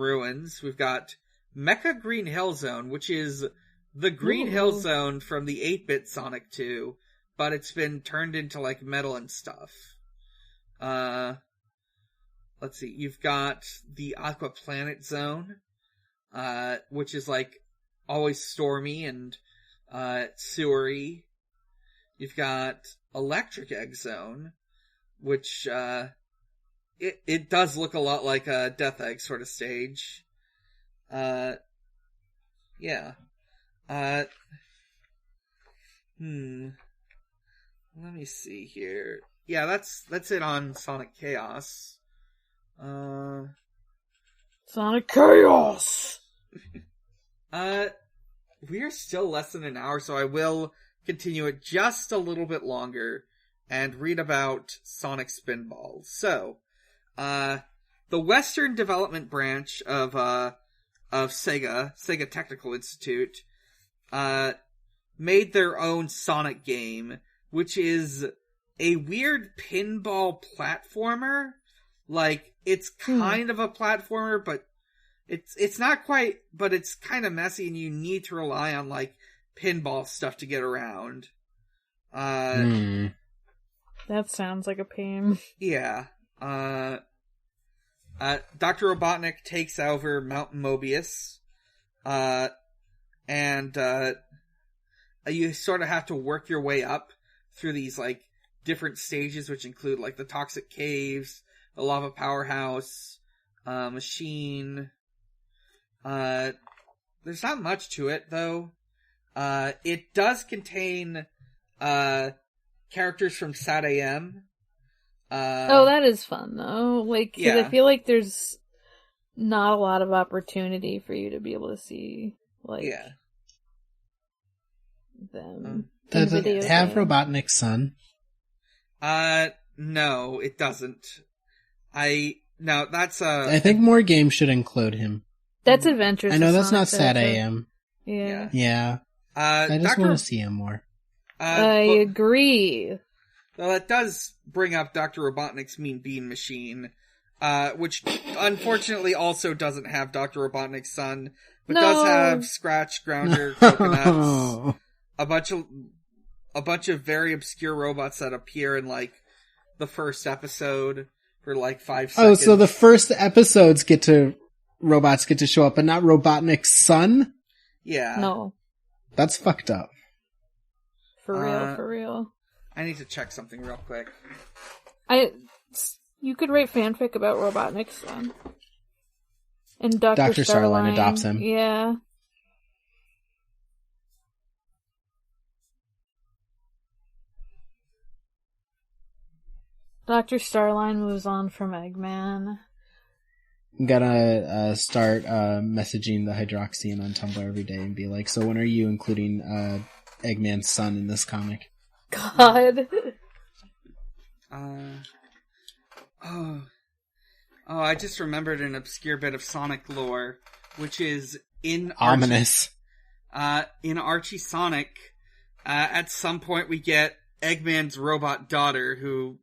ruins. We've got Mecha Green Hill Zone, which is the Green Hill Zone from the 8-bit Sonic 2, but it's been turned into metal and stuff. Let's see. You've got the Aqua Planet Zone, which is always stormy and sewery. You've got Electric Egg Zone, which it does look a lot like a Death Egg sort of stage. Yeah. Let me see here. Yeah, that's it on Sonic Chaos. Sonic Chaos! We're still less than an hour, so I will continue it just a little bit longer and read about Sonic Spinball. So, the Western Development Branch of Sega Technical Institute, made their own Sonic game, which is a weird pinball platformer. It's kind of a platformer, but it's not quite, but it's kind of messy and you need to rely on pinball stuff to get around. That sounds like a pain. Yeah. Dr. Robotnik takes over Mount Mobius. And you sort of have to work your way up through these different stages, which include the toxic caves, the lava powerhouse, machine. There's not much to it though. It does contain characters from Sat AM. That is fun though. 'Cause yeah. I feel like there's not a lot of opportunity for you to be able to see yeah. them. Does it have Robotnik's son? No, it doesn't. That's I think more games should include him. That's Adventures. I know that's Sonic not Sat though. AM. Yeah. Yeah. I just want to see him more. I agree. Well, that does bring up Dr. Robotnik's Mean Bean Machine, which unfortunately also doesn't have Dr. Robotnik's son, but does have Scratch, Grounder, Coconuts, a bunch of very obscure robots that appear in the first episode for 5 seconds. Oh, so the first episodes robots get to show up, but not Robotnik's son? Yeah. No. That's fucked up. For real. I need to check something real quick. You could write fanfic about Robotnik's son. And Dr. Starline adopts him. Yeah. Dr. Starline moves on from Eggman. I'm gonna start messaging the Hydroxian on Tumblr every day and be like, so when are you including Eggman's son in this comic? God. I just remembered an obscure bit of Sonic lore, which is in ominous. In Archie Sonic, at some point we get Eggman's robot daughter, who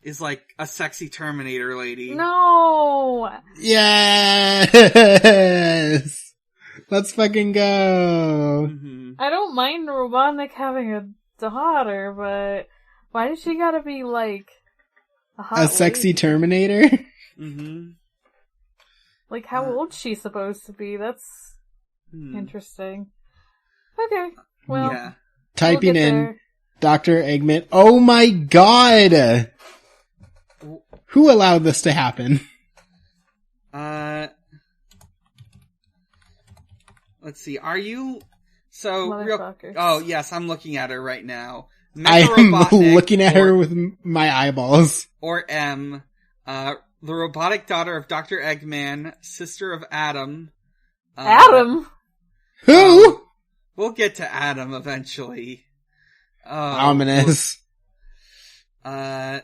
is a sexy Terminator lady. No! Yes! Let's fucking go. Mm-hmm. I don't mind Robotnik having a daughter, but why does she gotta be like a hot A sexy lady? Terminator? Mm-hmm. Like, how old's she supposed to be? That's interesting. Okay, well, yeah. Typing we'll get in there. Dr. Eggman. Oh my god! Who allowed this to happen? Let's see. Are you... So, Motherfuckers. Oh, yes, I'm looking at her right now. I am Robotnik, looking at her with my eyeballs. Or M. The robotic daughter of Dr. Eggman, sister of Adam. Adam? Who? We'll get to Adam eventually. Ominous. Uh-oh.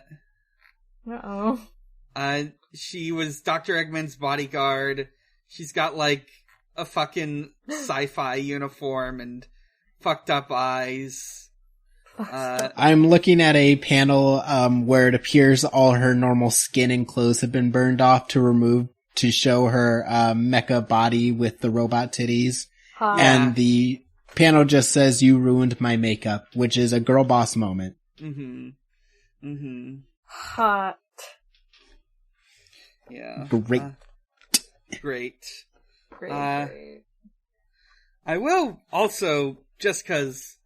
She was Dr. Eggman's bodyguard. She's got, like, a fucking sci-fi uniform and fucked up eyes. I'm looking at a panel where it appears all her normal skin and clothes have been burned off to show her mecha body with the robot titties. Hot. And the panel just says, "You ruined my makeup," which is a girl boss moment. Mm-hmm. Mm-hmm. Hot. Yeah. Great. Great. Great. I will also, just cause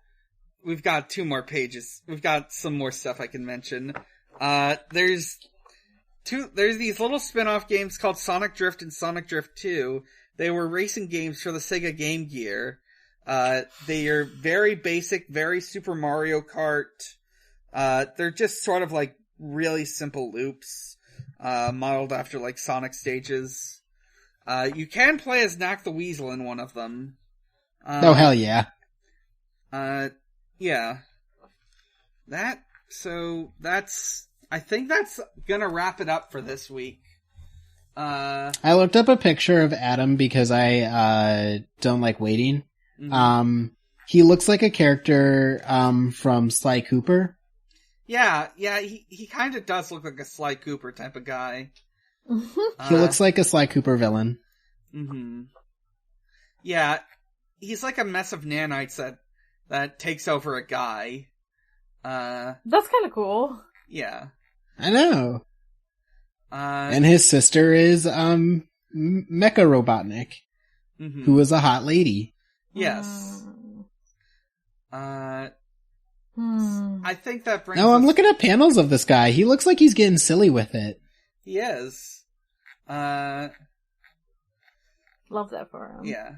we've got 2 more pages, we've got some more stuff I can mention. There's these little spin-off games called Sonic Drift and Sonic Drift 2. They were racing games for the Sega Game Gear. They are very basic, very Super Mario Kart. They're just sort of like really simple loops, modeled after like Sonic stages. You can play as Knack the Weasel in one of them. Oh, hell yeah. Yeah. I think that's gonna wrap it up for this week. I looked up a picture of Adam because I don't like waiting. Mm-hmm. He looks like a character from Sly Cooper. Yeah, he kind of does look like a Sly Cooper type of guy. He looks like a Sly Cooper villain. Mm-hmm. Yeah, he's like a mess of nanites that takes over a guy. That's kind of cool. Yeah. I know. And his sister is Mecha Robotnik, who is a hot lady. Yes. I think that brings No, I'm looking at panels of this guy. He looks like he's getting silly with it. He is. Love that for him. Yeah.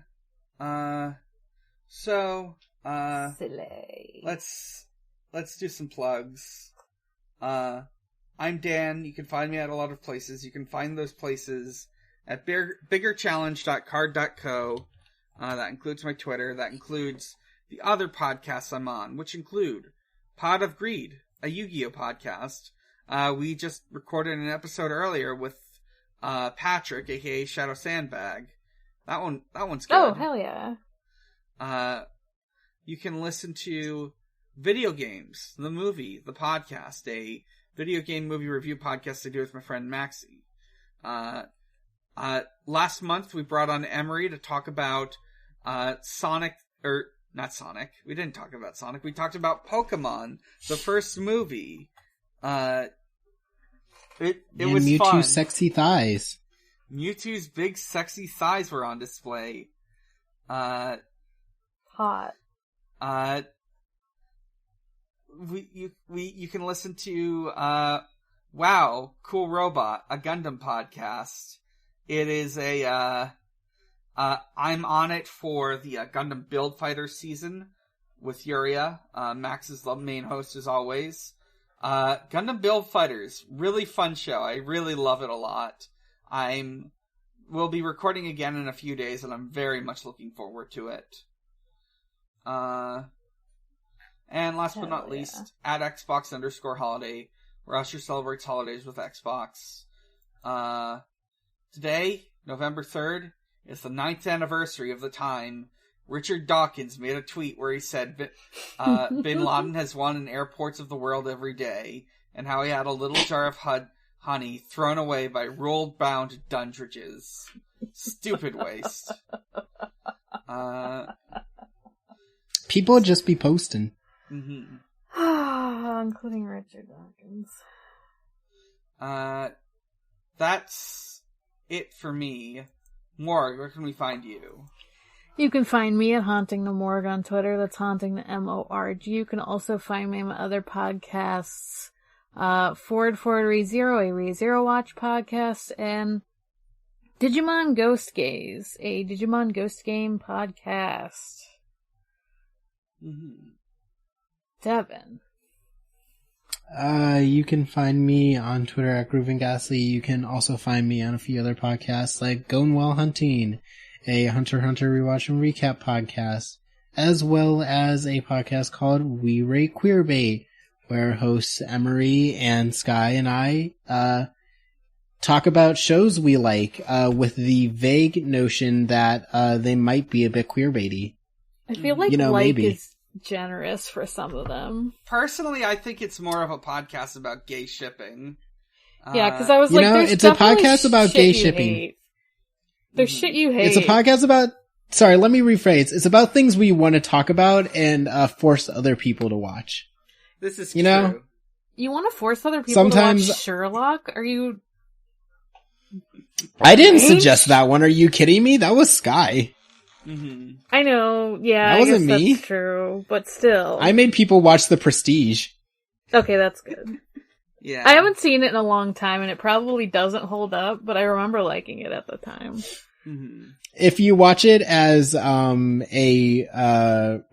Silly. Let's do some plugs. I'm Dan. You can find me at a lot of places. You can find those places at biggerchallenge.card.co. That includes my Twitter. That includes the other podcasts I'm on, which include Pod of Greed, a Yu-Gi-Oh podcast. We just recorded an episode earlier with Patrick, aka Shadow Sandbag. That one's good. Oh, hell yeah. You can listen to Video Games, the movie, the podcast, a video game movie review podcast I do with my friend Maxie. Last month we brought on Emery to talk about Sonic, or not Sonic. We didn't talk about Sonic. We talked about Pokemon, the first movie. It was Mewtwo's fun. sexy thighs. Mewtwo's big sexy thighs were on display. Hot. You can listen to Wow, Cool Robot, a Gundam podcast. It is I'm on it for the Gundam Build Fighter season with Yuria. Max is the main host as always. Gundam Build Fighters, really fun show. I really love it a lot. We'll be recording again in a few days, and I'm very much looking forward to it. And last but not least, at Xbox_holiday, where Usher celebrates holidays with Xbox. Today, November 3rd, is the 9th anniversary of the time Richard Dawkins made a tweet where he said Bin Laden has won in airports of the world every day, and how he had a little jar of honey thrown away by rule-bound Dundridges. Stupid waste. People just be posting. Mm-hmm. Including Richard Dawkins. That's it for me. Morg, where can we find you? You can find me at Haunting the Morg on Twitter. That's Haunting the M-O-R-G. You can also find me on my other podcasts, Forward ReZero, a ReZero Watch podcast, and Digimon Ghost Gaze, a Digimon Ghost Game podcast. Mm-hmm. Devon. You can find me on Twitter at Groovin' Ghastly. You can also find me on a few other podcasts like Going Well Hunting, a Hunter x Hunter rewatch and recap podcast, as well as a podcast called We Rate Queerbait, where hosts Emery and Sky and I talk about shows we like with the vague notion that they might be a bit queerbaity. I feel like maybe. is generous for some of them. Personally, I think it's more of a podcast about gay shipping. Yeah, because I was like, there's it's a podcast about gay shipping. Hate. There's shit you hate. It's a podcast about... Sorry, let me rephrase. It's about things we want to talk about and force other people to watch. This is true. Know? You want to force other people to watch Sherlock? Are you... I didn't suggest that one. Are you kidding me? That was Sky. Mm-hmm. I know, yeah, that wasn't me. That's true, but still. I made people watch The Prestige. Okay, that's good. Yeah. I haven't seen it in a long time, and it probably doesn't hold up, but I remember liking it at the time. Mm-hmm. If you watch it as a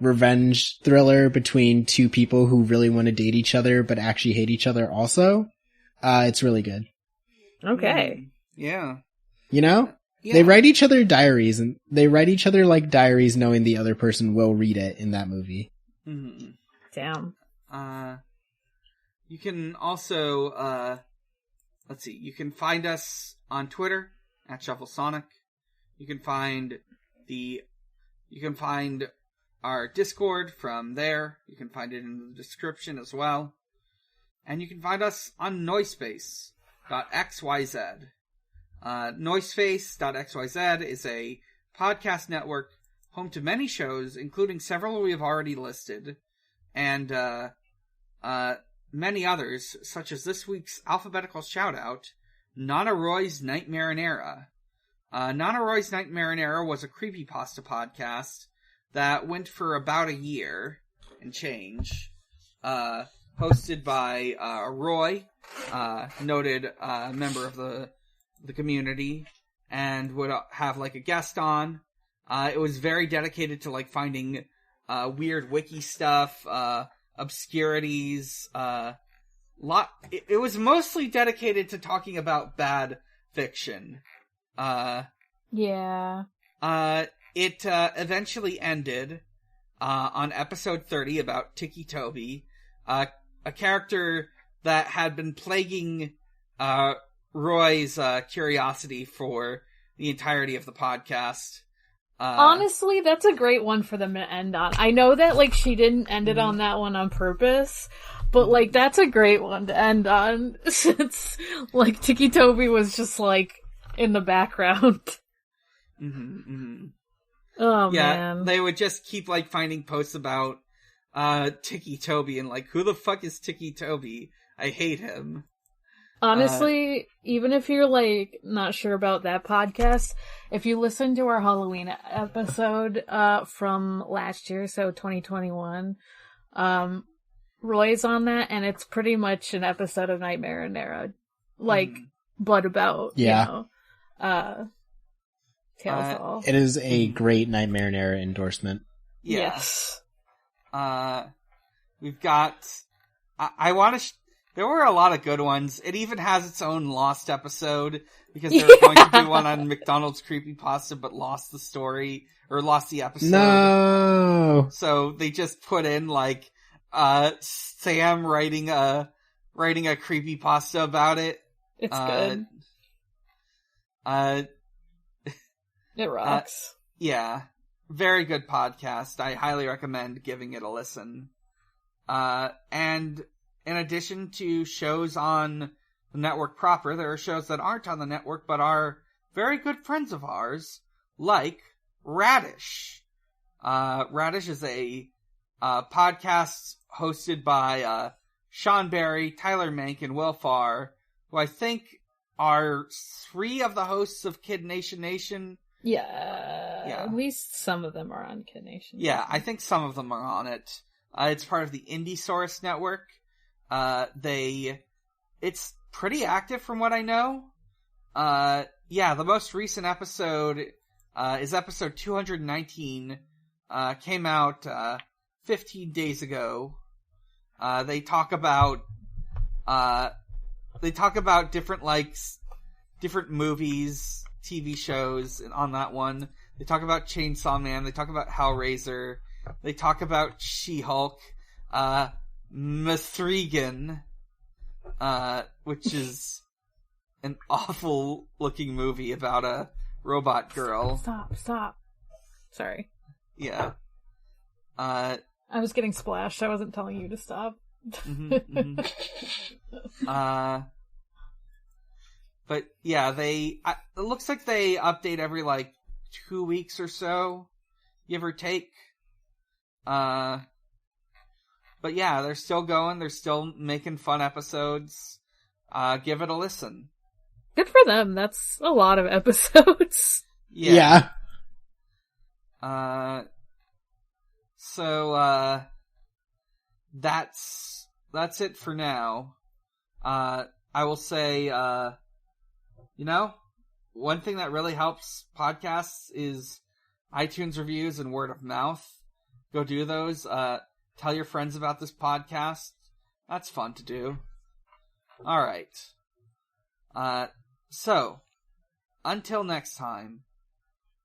revenge thriller between two people who really want to date each other but actually hate each other also, it's really good. Okay. Yeah. You know? Yeah. They write each other diaries, and they write each other like diaries knowing the other person will read it in that movie. Mm-hmm. Damn. You can also, let's see, you can find us on Twitter at ShuffleSonic. You can find our Discord from there. You can find it in the description as well. And you can find us on Noisepace.xyz. Noisepace.xyz is a podcast network home to many shows, including several we have already listed, and many others, such as this week's alphabetical shout-out, Nana Roy's Night Marinera. Nana Roy's Night Marinera was a creepypasta podcast that went for about a year and change, hosted by Roy, noted member of the community, and would have like a guest on. It was very dedicated to like finding weird wiki stuff, obscurities. It was mostly dedicated to talking about bad fiction. Yeah. It eventually ended on episode 30 about Tiki Toby, a character that had been plaguing Roy's curiosity for the entirety of the podcast. Honestly, that's a great one for them to end on. I know that, like, she didn't end it on that one on purpose, but, like, that's a great one to end on, since, like, Tiki Toby was just, like, in the background. Mm-hmm, mm-hmm. Oh, yeah, man. They would just keep, like, finding posts about Tiki Toby and, like, who the fuck is Tiki Toby? I hate him. Honestly, even if you're, like, not sure about that podcast, if you listen to our Halloween episode from last year, so 2021, Roy's on that, and it's pretty much an episode of Night Marinera. Like, but about, you know, Tales All. It is a great Night Marinera endorsement. Yeah. Yes. We've got... I want to... There were a lot of good ones. It even has its own Lost episode, because they were going to do one on McDonald's Creepypasta, but lost the story, or lost the episode. No! So they just put in, like, Sam writing a creepypasta about it. It's good. It rocks. Yeah. Very good podcast. I highly recommend giving it a listen. And in addition to shows on the network proper, there are shows that aren't on the network but are very good friends of ours, like Radish. Radish is a podcasts hosted by Sean Barry, Tyler Mank, and Will Farr, who I think are 3 of the hosts of Kid Nation Nation. Yeah, at least some of them are on Kid Nation. Yeah, I think some of them are on it. It's part of the Indie Source network. It's pretty active from what I know. The most recent episode is episode 219. Came out 15 days ago. They talk about different movies, TV shows on that one. They talk about Chainsaw Man. They talk about Hellraiser. They talk about She-Hulk. Mithrigan, which is an awful looking movie about a robot girl. Stop. Sorry. Yeah. I was getting splashed. I wasn't telling you to stop. But yeah, it looks like they update every 2 weeks or so, give or take. But yeah, they're still going. They're still making fun episodes. Give it a listen. Good for them. That's a lot of episodes. Yeah. So that's it for now. I will say, one thing that really helps podcasts is iTunes reviews and word of mouth. Go do those. Tell your friends about this podcast. That's fun to do. All right. So, until next time,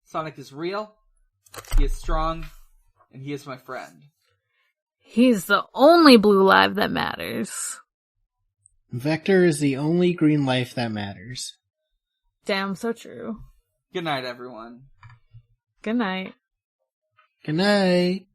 Sonic is real, he is strong, and he is my friend. He's the only blue life that matters. Vector is the only green life that matters. Damn, so true. Good night, everyone. Good night. Good night.